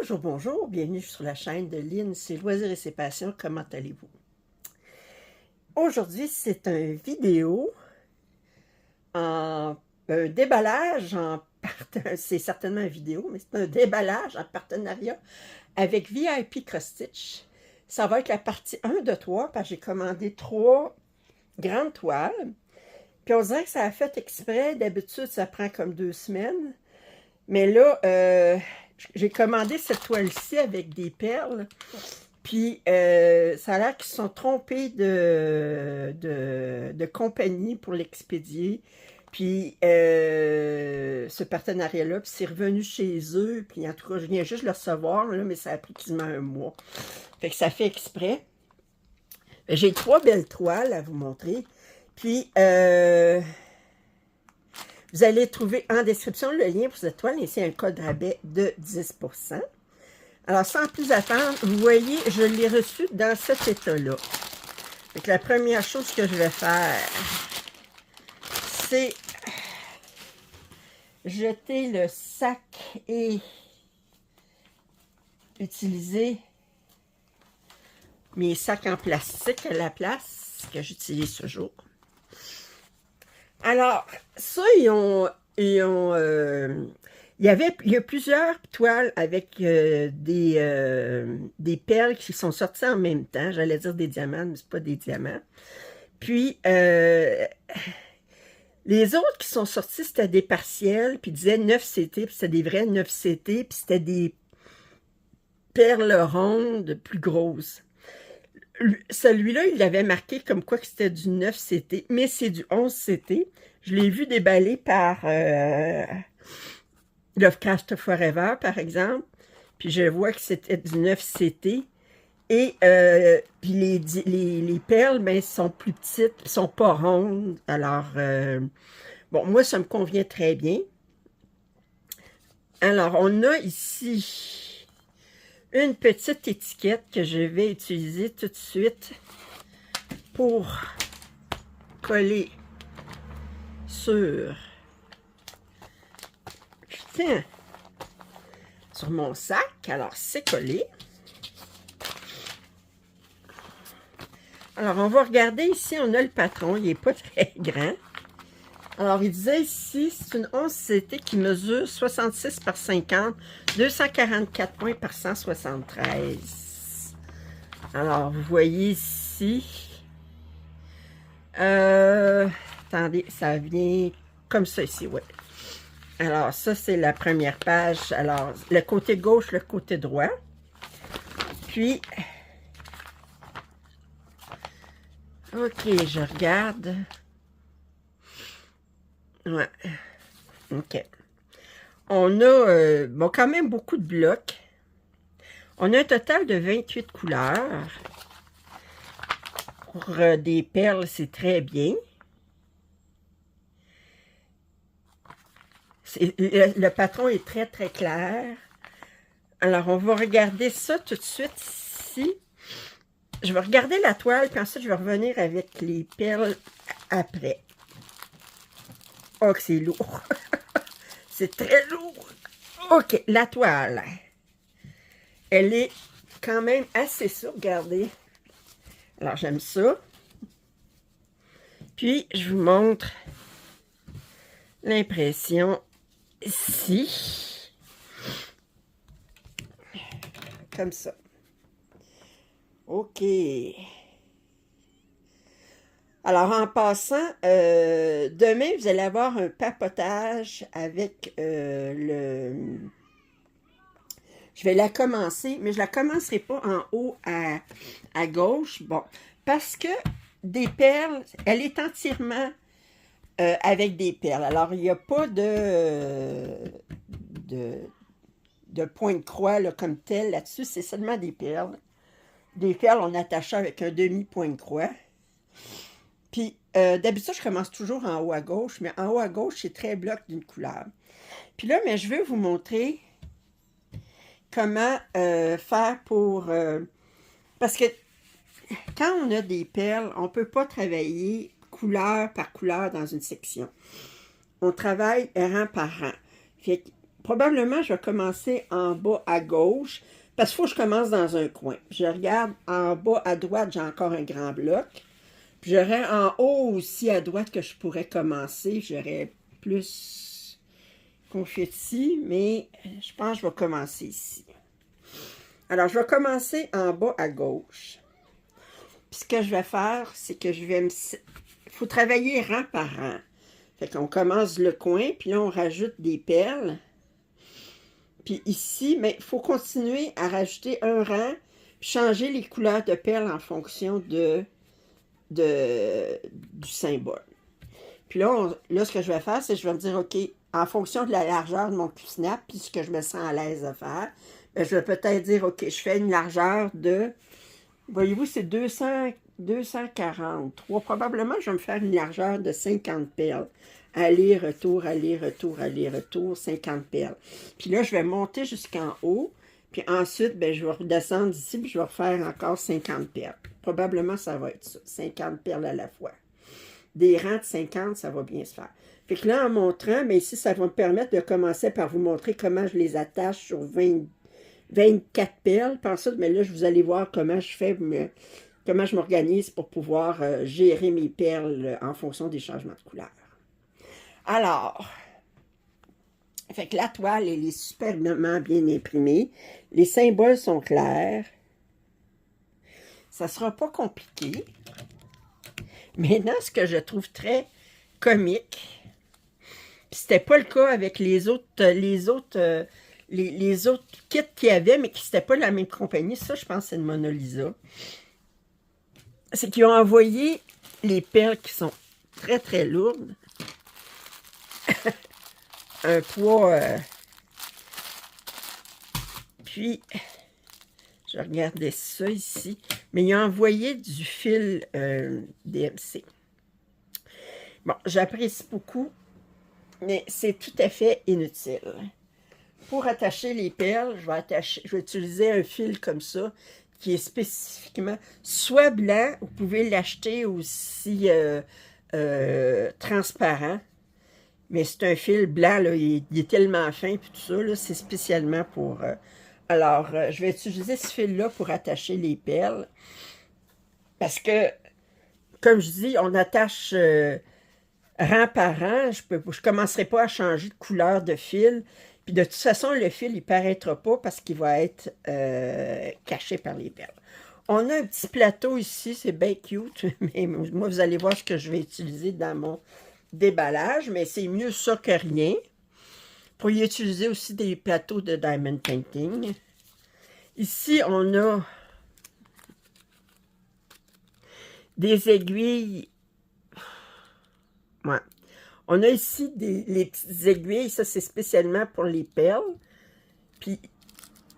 Bonjour, bonjour, bienvenue sur la chaîne de Lynn, c'est Loisirs et ses passions, comment allez-vous? Aujourd'hui, c'est une vidéo en un déballage c'est certainement une vidéo, mais c'est un déballage en partenariat avec VIP Cross Stitch. Ça va être la partie 1 de 3, parce que j'ai commandé 3 grandes toiles. Puis on dirait que ça a fait exprès, d'habitude ça prend comme 2 semaines. Mais là, j'ai commandé cette toile-ci avec des perles. Puis, ça a l'air qu'ils se sont trompés de compagnie pour l'expédier. Puis, ce partenariat-là, puis c'est revenu chez eux. Puis, en tout cas, je viens juste le recevoir, là, mais ça a pris quasiment un mois. Fait que ça fait exprès. J'ai 3 belles toiles à vous montrer. Puis, vous allez trouver en description le lien pour cette toile, ainsi un code rabais de 10%. Alors, sans plus attendre, vous voyez, je l'ai reçu dans cet état-là. Donc, la première chose que je vais faire, c'est jeter le sac et utiliser mes sacs en plastique à la place que j'utilise toujours. Alors, ça, il y a plusieurs toiles avec des perles qui sont sorties en même temps. J'allais dire des diamants, mais ce n'est pas des diamants. Puis, les autres qui sont sortis, c'était des partiels, puis ils disaient 9CT, puis c'était des vrais 9CT, puis c'était des perles rondes plus grosses. Celui-là, il avait marqué comme quoi que c'était du 9CT, mais c'est du 11CT. Je l'ai vu déballer par Lovecraft Forever, par exemple. Puis je vois que c'était du 9CT. Et puis les perles, ben, sont plus petites, sont pas rondes. Alors, bon, moi, ça me convient très bien. Alors, on a ici une petite étiquette que je vais utiliser tout de suite pour coller sur mon sac. Alors, c'est collé. Alors, on va regarder ici, on a le patron, il n'est pas très grand. Alors, il disait ici, c'est une 11CT qui mesure 66 par 50, 244 points par 173. Alors, vous voyez ici, attendez, ça vient comme ça ici, ouais. Alors, ça, c'est la première page. Alors, le côté gauche, le côté droit. Puis, ok, je regarde. Ouais. OK. On a bon, quand même beaucoup de blocs. On a un total de 28 couleurs. Pour des perles, c'est très bien. Le patron est très, très clair. Alors, on va regarder ça tout de suite ici. Je vais regarder la toile, puis ensuite, je vais revenir avec les perles après. Oh, que c'est lourd. C'est très lourd. OK, la toile. Elle est quand même assez sûre, regardez. Alors, j'aime ça. Puis, je vous montre l'impression ici. Comme ça. OK. Alors, en passant, demain, vous allez avoir un papotage avec le... Je vais la commencer, mais je la commencerai pas en haut à gauche. Bon, parce que des perles, elle est entièrement avec des perles. Alors, il n'y a pas de point de croix là, comme tel là-dessus. C'est seulement des perles. Des perles, on attache avec un demi-point de croix. Puis, d'habitude, je commence toujours en haut à gauche, mais en haut à gauche, c'est très bloc d'une couleur. Puis là, mais je vais vous montrer comment faire pour... parce que quand on a des perles, on ne peut pas travailler couleur par couleur dans une section. On travaille rang par rang. Fait que probablement, je vais commencer en bas à gauche, parce qu'il faut que je commence dans un coin. Je regarde en bas à droite, j'ai encore un grand bloc. Puis j'aurais en haut aussi à droite que je pourrais commencer. J'aurais plus confetti, mais je pense que je vais commencer ici. Alors, je vais commencer en bas à gauche. Puis ce que je vais faire, c'est que je vais me... Il faut travailler rang par rang. Fait qu'on commence le coin, puis là, on rajoute des perles. Puis ici, mais il faut continuer à rajouter un rang, puis changer les couleurs de perles en fonction du symbole. Puis là, ce que je vais faire, c'est que je vais me dire, OK, en fonction de la largeur de mon Q-snap, puis ce que je me sens à l'aise de faire, bien, je vais peut-être dire, OK, je fais une largeur de, voyez-vous, c'est 243. Probablement, je vais me faire une largeur de 50 perles. Aller-retour, aller-retour, aller-retour, 50 perles. Puis là, je vais monter jusqu'en haut. Puis ensuite, bien, je vais redescendre ici, puis je vais refaire encore 50 perles. Probablement, ça va être ça, 50 perles à la fois. Des rangs de 50, ça va bien se faire. Fait que là, en montrant, mais ici, ça va me permettre de commencer par vous montrer comment je les attache sur 24 perles. Puis ensuite, mais là, vous allez voir comment je fais, comment je m'organise pour pouvoir gérer mes perles en fonction des changements de couleur. Alors, fait que la toile, elle est superbement bien imprimée. Les symboles sont clairs. Ça ne sera pas compliqué. Maintenant, ce que je trouve très comique, c'était pas le cas avec les autres kits qu'il y avait, mais qui n'étaient pas de la même compagnie. Ça, je pense que c'est de Mona Lisa. C'est qu'ils ont envoyé les perles qui sont très, très lourdes. Un poids... Puis, je regardais ça ici. Mais ils ont envoyé du fil DMC. Bon, j'apprécie beaucoup, mais c'est tout à fait inutile. Pour attacher les perles, je vais utiliser un fil comme ça, qui est spécifiquement soit blanc, vous pouvez l'acheter aussi transparent. Mais c'est un fil blanc, là, il est tellement fin, puis tout ça, c'est spécialement pour... Alors, je vais utiliser ce fil-là pour attacher les perles. Parce que, comme je dis, on attache rang par rang. Je ne commencerai pas à changer de couleur de fil. Puis de toute façon, le fil, il ne paraîtra pas parce qu'il va être caché par les perles. On a un petit plateau ici, c'est bien cute. Mais moi, vous allez voir ce que je vais utiliser dans mon déballage, mais c'est mieux ça que rien. Pour y utiliser aussi des plateaux de diamond painting. Ici, on a des aiguilles. Ouais. On a ici les petites aiguilles. Ça, c'est spécialement pour les perles. Puis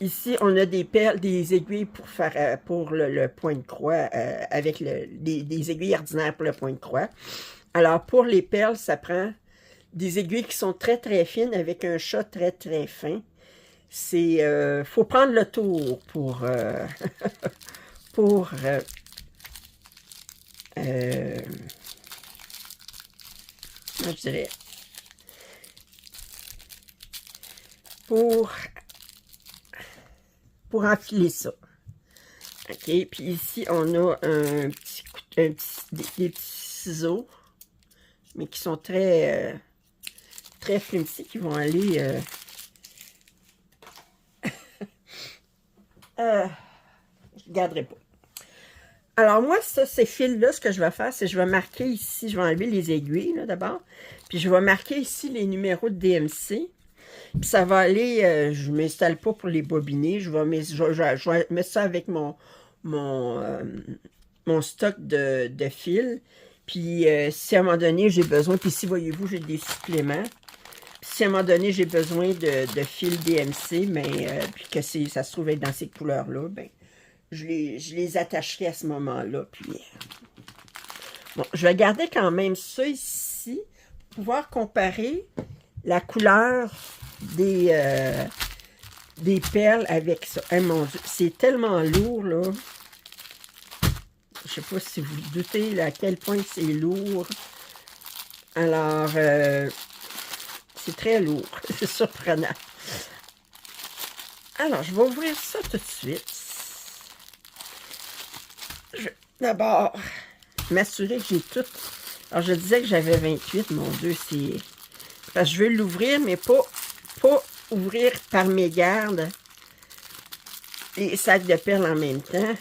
ici, on a des perles, des aiguilles pour faire pour le point de croix, avec des aiguilles ordinaires pour le point de croix. Alors, pour les perles, ça prend des aiguilles qui sont très, très fines avec un chat très, très fin. C'est... faut prendre le tour pour... pour... je dirais... Pour enfiler ça. OK? Puis ici, on a des petits ciseaux, mais qui sont très... très flimsy, qui vont aller... je ne garderai pas. Alors moi, ça, ces fils-là, ce que je vais faire, c'est que je vais marquer ici, je vais enlever les aiguilles, là, d'abord, puis je vais marquer ici les numéros de DMC, puis ça va aller, je ne m'installe pas pour les bobiner, je vais mettre ça avec mon stock de fils, puis si à un moment donné, j'ai besoin, puis ici, voyez-vous, j'ai des suppléments, puis si à un moment donné, j'ai besoin de fils DMC, mais puis que ça se trouve être dans ces couleurs-là, ben je les attacherai à ce moment-là. Puis, bon, je vais garder quand même ça ici, pour pouvoir comparer la couleur des perles avec ça. Hey, mon Dieu, c'est tellement lourd, là. Je ne sais pas si vous doutez à quel point c'est lourd. Alors, c'est très lourd. C'est surprenant. Alors, je vais ouvrir ça tout de suite. Je vais d'abord m'assurer que j'ai tout. Alors, je disais que j'avais 28, mon Dieu, c'est... Parce que je veux l'ouvrir, mais pas ouvrir par mégarde les sacs de perles en même temps.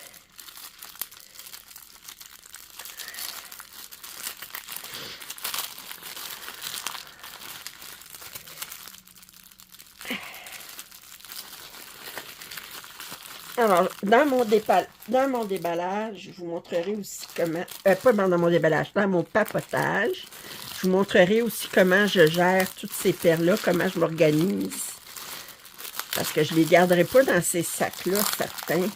Alors, dans mon déballage, je vous montrerai aussi comment... pas dans mon déballage, dans mon papotage, je vous montrerai aussi comment je gère toutes ces perles-là, comment je m'organise. Parce que je ne les garderai pas dans ces sacs-là, certains.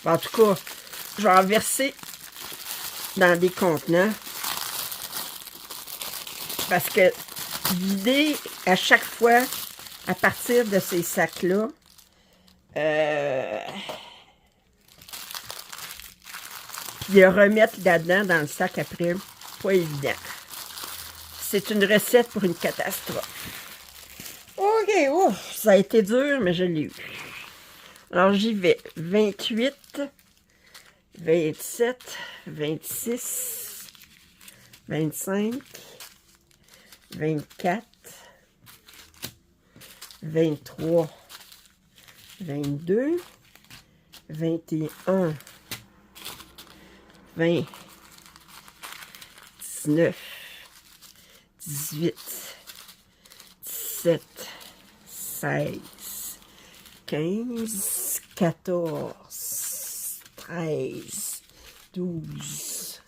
En tout cas, je vais en verser dans des contenants. Parce que l'idée, à chaque fois, à partir de ces sacs-là, puis les remettre là-dedans dans le sac après, pas évident. C'est une recette pour une catastrophe. OK, ouf, ça a été dur, mais je l'ai eu. Alors, j'y vais. 28, 27, 26, 25, 24, 23, 22, 21, 20, 19, 18, 17, 16, 15, 14, 13, 12,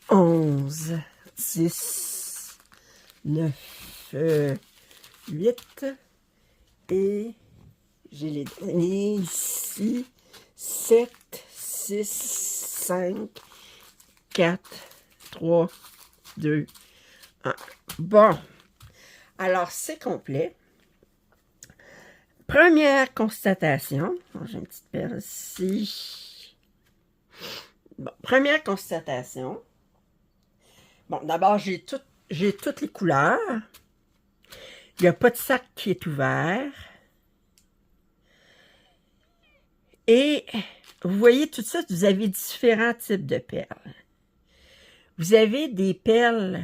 11, 10, 9, 8, et j'ai les derniers ici, 7, 6, 5, 4, 3, 2, 1. Bon, alors c'est complet. Première constatation. J'ai une petite perle ici. Bon, première constatation. Bon, d'abord, j'ai toutes les couleurs. Il n'y a pas de sac qui est ouvert. Et vous voyez tout ça, vous avez différents types de perles. Vous avez des perles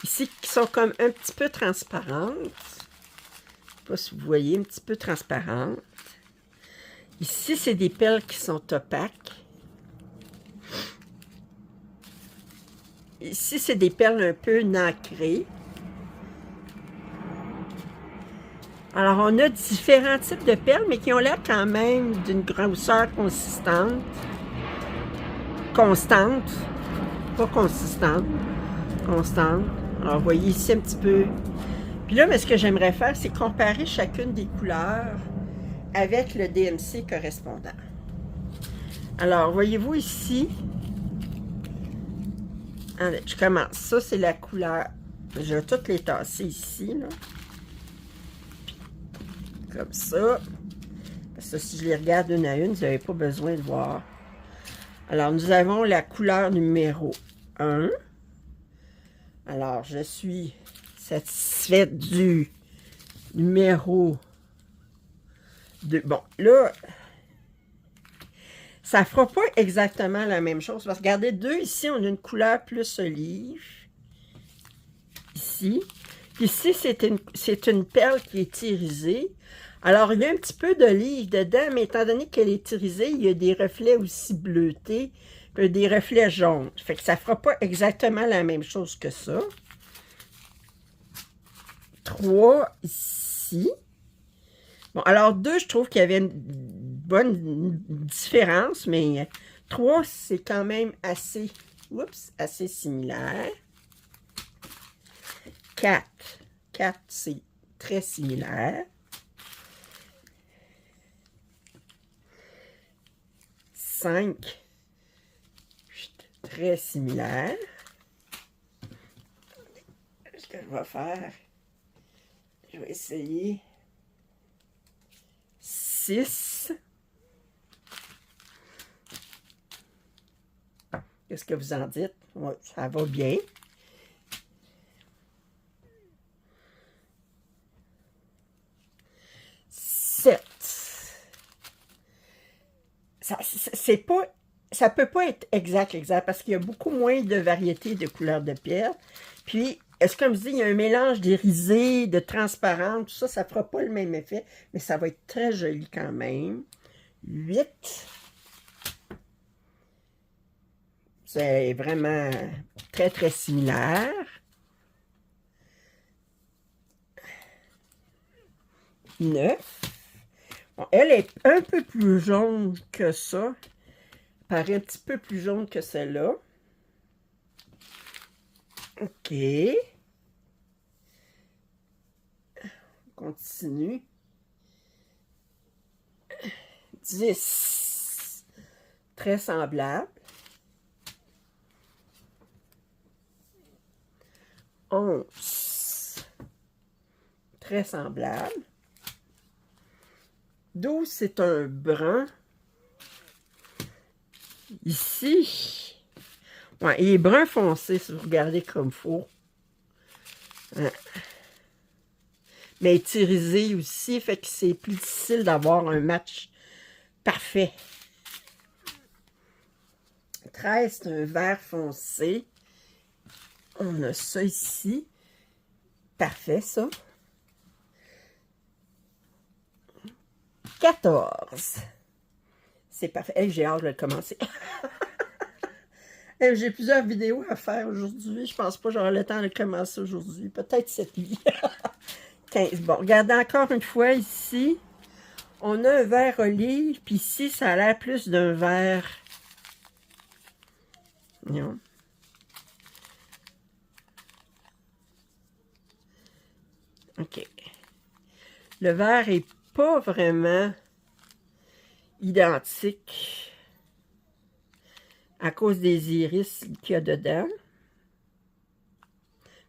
ici qui sont comme un petit peu transparentes. Je ne sais pas si vous voyez, un petit peu transparentes. Ici, c'est des perles qui sont opaques. Ici, c'est des perles un peu nacrées. Alors, on a différents types de perles, mais qui ont l'air quand même d'une grosseur consistante. Constante. Pas consistante. Constante. Alors, vous voyez ici un petit peu. Puis là, mais ce que j'aimerais faire, c'est comparer chacune des couleurs avec le DMC correspondant. Alors, voyez-vous ici, allez, je commence. Ça, c'est la couleur. Je vais toutes les tasser ici, là. Comme ça. Parce que si je les regarde une à une, vous n'avez pas besoin de voir. Alors, nous avons la couleur numéro 1. Alors, je suis satisfaite du numéro 2. Bon, là, ça ne fera pas exactement la même chose. Parce que regardez, 2, ici, on a une couleur plus olive. Ici. Ici, c'est une perle qui est irisée. Alors, il y a un petit peu d'olive dedans, mais étant donné qu'elle est irisée, il y a des reflets aussi bleutés, puis des reflets jaunes. Fait que ça ne fera pas exactement la même chose que ça. 3 ici. Bon, alors 2, je trouve qu'il y avait une bonne différence, mais 3, c'est quand même assez, assez similaire. 4, c'est très similaire. 5, très similaire. Ce que je vais faire, je vais essayer 6. Qu'est-ce que vous en dites? Ouais, ça va bien. Sept. C'est pas... Ça peut pas être exact, parce qu'il y a beaucoup moins de variétés de couleurs de pierre. Puis, est-ce comme je dis, il y a un mélange d'irisé, de transparent, tout ça, ça fera pas le même effet, mais ça va être très joli quand même. 8. C'est vraiment très, très similaire. 9. Bon, elle est un peu plus jaune que ça. Elle paraît un petit peu plus jaune que celle-là. OK. On continue. 10. Très semblable. 11. Très semblable. 12, c'est un brun. Ici, ouais, il est brun foncé, si vous regardez comme il faut. Ouais. Mais irisé aussi, fait que c'est plus difficile d'avoir un match parfait. 13, c'est un vert foncé. On a ça ici. Parfait, ça. 14. C'est parfait. Hey, j'ai hâte de le commencer. Hey, j'ai plusieurs vidéos à faire aujourd'hui. Je pense pas que j'aurai le temps de le commencer aujourd'hui. Peut-être cette nuit. 15. Bon, regardez encore une fois ici. On a un vert olive. Puis ici, ça a l'air plus d'un vert. Non. OK. Le vert est pas vraiment identique à cause des iris qu'il y a dedans.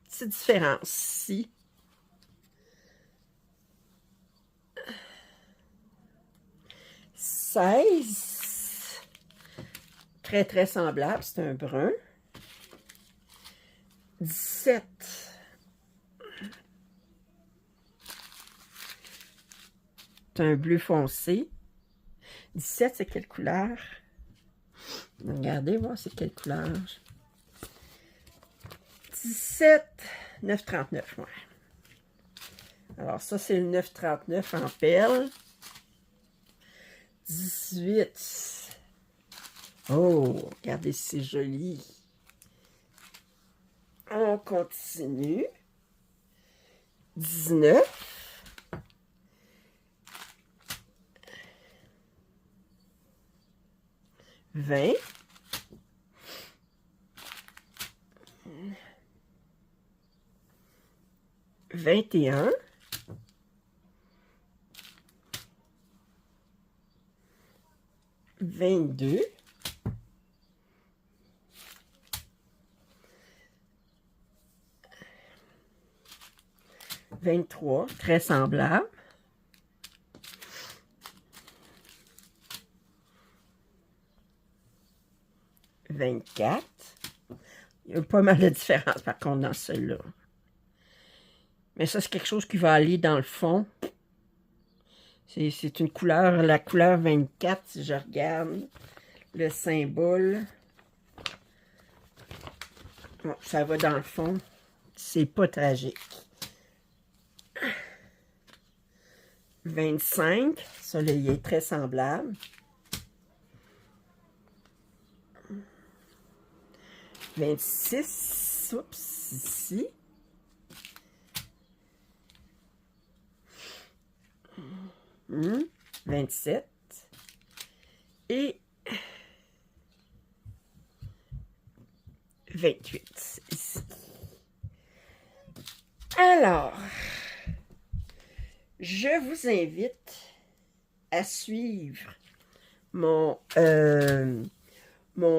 Petite différence ici. « 16. Très, très semblable. C'est un brun. 17. C'est un bleu foncé. 17, c'est quelle couleur? Regardez, voir c'est quelle couleur. 17, 9,39. Ouais. Alors, ça, c'est le 9,39 en perle. 18. Oh, regardez, c'est joli. On continue. 19. 20. 21. 22. 23, très semblable. 24. Il y a pas mal de différence par contre dans celui-là. Mais ça, c'est quelque chose qui va aller dans le fond. C'est une couleur, la couleur 24, si je regarde le symbole. Bon, ça va dans le fond. C'est pas tragique. 25, ça, là, il est très semblable. 26, oups, ici. 27 et 28 ici. Alors, je vous invite à suivre mon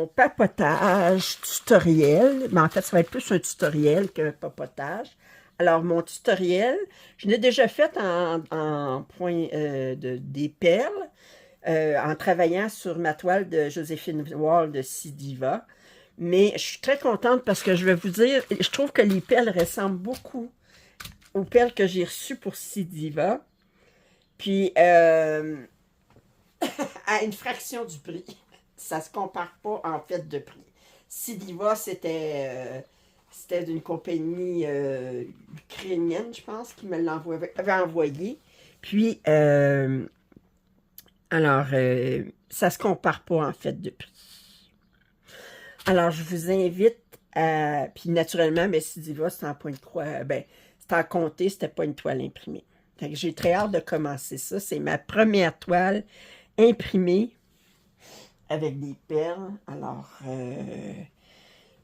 papotage tutoriel. Mais en fait, ça va être plus un tutoriel qu'un papotage. Alors, mon tutoriel, je l'ai déjà fait en point des perles, en travaillant sur ma toile de Joséphine Wall de Sidiva. Mais je suis très contente parce que je vais vous dire, je trouve que les perles ressemblent beaucoup aux perles que j'ai reçues pour Sidiva. Puis, à une fraction du prix. Ça se compare pas en fait de prix. Sidiva, c'était d'une compagnie ukrainienne, je pense, qui me avait envoyé. Puis, alors, ça se compare pas en fait de prix. Alors, je vous invite à... Puis naturellement, mais Sidiva, c'est en point de croix. Ben, c'est en comté, c'était pas une toile imprimée. Fait que j'ai très hâte de commencer ça. C'est ma première toile imprimée avec des perles. Alors,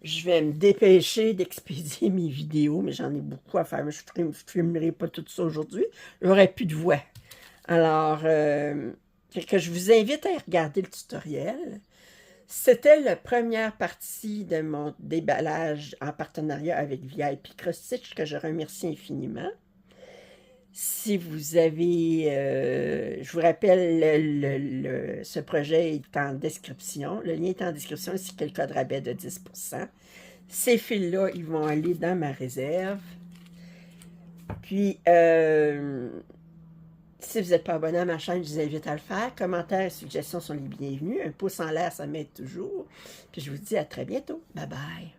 je vais me dépêcher d'expédier mes vidéos, mais j'en ai beaucoup à faire. Je ne filmerai pas tout ça aujourd'hui. J'aurai plus de voix. Alors, que je vous invite à regarder le tutoriel. C'était la première partie de mon déballage en partenariat avec VIP Cross Stitch, que je remercie infiniment. Si vous avez, je vous rappelle, ce projet est en description. Le lien est en description ainsi que le code rabais de 10%. Ces fils-là, ils vont aller dans ma réserve. Puis, si vous n'êtes pas abonné à ma chaîne, je vous invite à le faire. Commentaires et suggestions sont les bienvenus. Un pouce en l'air, ça m'aide toujours. Puis je vous dis à très bientôt. Bye bye.